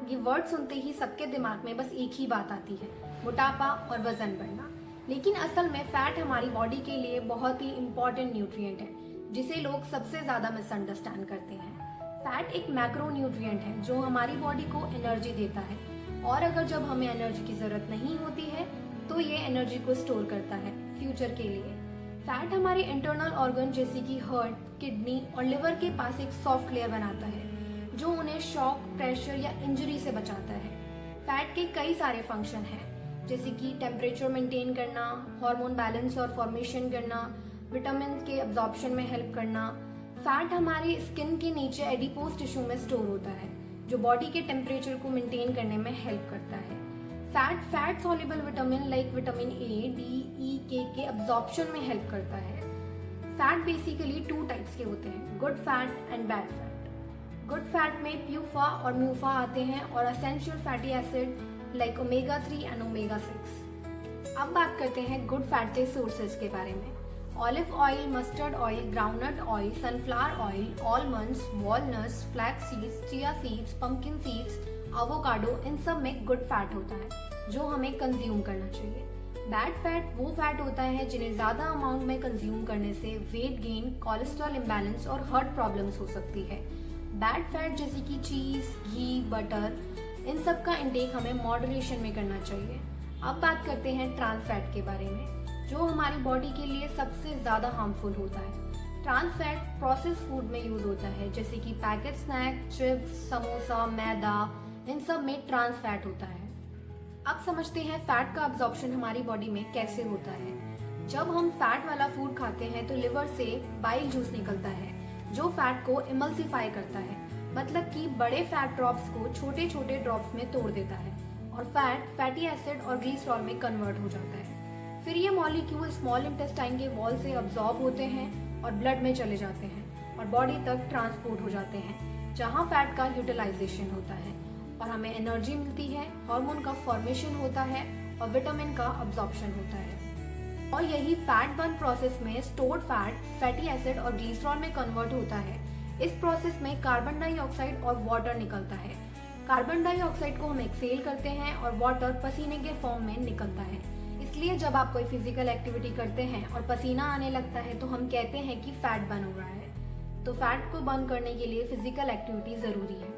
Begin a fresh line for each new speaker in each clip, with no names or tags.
ये वर्ड सुनते ही सबके दिमाग में बस एक ही बात आती है, मोटापा और वजन बढ़ना। लेकिन असल में फैट हमारी बॉडी के लिए बहुत ही इम्पोर्टेंट न्यूट्रिएंट है, जिसे लोग सबसे ज्यादा मिसअंडरस्टैंड करते हैं। फैट एक मैक्रो न्यूट्रिएंट है जो हमारी बॉडी को एनर्जी देता है, और अगर जब हमें एनर्जी की जरूरत नहीं होती है तो ये एनर्जी को स्टोर करता है फ्यूचर के लिए। फैट हमारे इंटरनल ऑर्गन जैसे कि हार्ट, किडनी और लिवर के पास एक सॉफ्ट लेयर बनाता है जो उन्हें शॉक, प्रेशर या इंजरी से बचाता है। फैट के कई सारे फंक्शन हैं, जैसे कि टेम्परेचर मेंटेन करना, हार्मोन बैलेंस और फॉर्मेशन करना, विटामिन के एब्जॉर्प्शन में हेल्प करना। फैट हमारे स्किन के नीचे एडिपोज टिश्यू में स्टोर होता है जो बॉडी के टेम्परेचर को मेंटेन करने में हेल्प करता है। Fat soluble vitamin like vitamin A, D, E, K absorption में हेल्प करता है। फैट बेसिकली 2 टाइप्स के होते हैं, good fat and bad fat. Good fat में प्यूफा और म्यूफा आते हैं और essential fatty acid like omega 3 and omega 6। अब बात करते हैं गुड फैट के सोर्सेज के बारे में। Olive oil, mustard oil, groundnut oil, sunflower oil, almonds, walnuts, flax seeds, chia seeds, pumpkin seeds, avocado, इन सब में गुड फैट होता है जो हमें कंज्यूम करना चाहिए। बैड फैट वो फैट होता है जिन्हें ज्यादा अमाउंट में कंज्यूम करने से वेट गेन, कोलेस्ट्रॉल इम्बैलेंस और हार्ट प्रॉब्लम्स हो सकती है। बैड फैट जैसे कि चीज, घी, बटर, इन सब का इंटेक हमें मॉडरेशन में करना चाहिए। अब बात करते हैं ट्रांस फैट के बारे में, जो हमारी बॉडी के लिए सबसे ज्यादा हार्मफुल होता है। ट्रांस फैट प्रोसेस फूड में यूज होता है, जैसे कि पैकेट स्नैक, चिप्स, समोसा, मैदा, इन सब में ट्रांस फैट होता है। अब समझते हैं फैट का अब्जॉर्प्शन हमारी बॉडी में कैसे होता है। जब हम फैट वाला फूड खाते हैं तो लिवर से बाइल जूस निकलता है जो फैट को इमल्सिफाई करता है, मतलब कि बड़े फैट ड्रॉप्स को छोटे छोटे ड्रॉप्स में तोड़ देता है और फैटी एसिड और ग्लिसरॉल में कन्वर्ट हो जाता है। फिर ये मॉलिक्यूल स्मॉल इंटेस्टाइन के वॉल से अब्सॉर्ब होते हैं और ब्लड में चले जाते हैं और बॉडी तक ट्रांसपोर्ट हो जाते हैं, जहाँ फैट का यूटिलाइजेशन होता है और हमें एनर्जी मिलती है, हार्मोन का फॉर्मेशन होता है और विटामिन का अब्जॉर्प्शन होता है। और यही फैट बर्न प्रोसेस में स्टोर्ड फैट फैटी एसिड और ग्लिसरॉल में कन्वर्ट होता है। इस प्रोसेस में कार्बन डाइऑक्साइड और वाटर निकलता है। कार्बन डाइऑक्साइड को हम एक्सेल करते हैं और वाटर पसीने के फॉर्म में निकलता है। इसलिए जब आप कोई फिजिकल एक्टिविटी करते हैं और पसीना आने लगता है तो हम कहते हैं कि फैट बर्न हो रहा है। तो फैट को बर्न करने के लिए फिजिकल एक्टिविटी जरूरी है।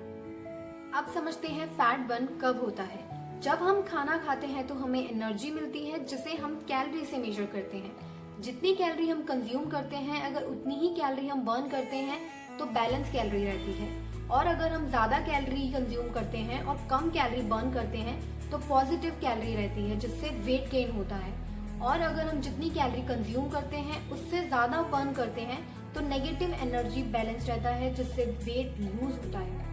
अब समझते हैं फैट बर्न कब होता है। जब हम खाना खाते हैं तो हमें एनर्जी मिलती है, जिसे हम कैलोरी से मेजर करते हैं। जितनी कैलोरी हम कंज्यूम करते हैं, अगर उतनी ही कैलोरी हम बर्न करते हैं तो बैलेंस कैलोरी रहती है। और अगर हम ज्यादा कैलोरी कंज्यूम करते हैं और कम कैलोरी बर्न करते हैं तो पॉजिटिव कैलोरी रहती है, जिससे वेट गेन होता है। और अगर हम जितनी कैलोरी कंज्यूम करते हैं उससे ज्यादा बर्न करते हैं तो नेगेटिव एनर्जी बैलेंस रहता है, जिससे वेट लूज होता है।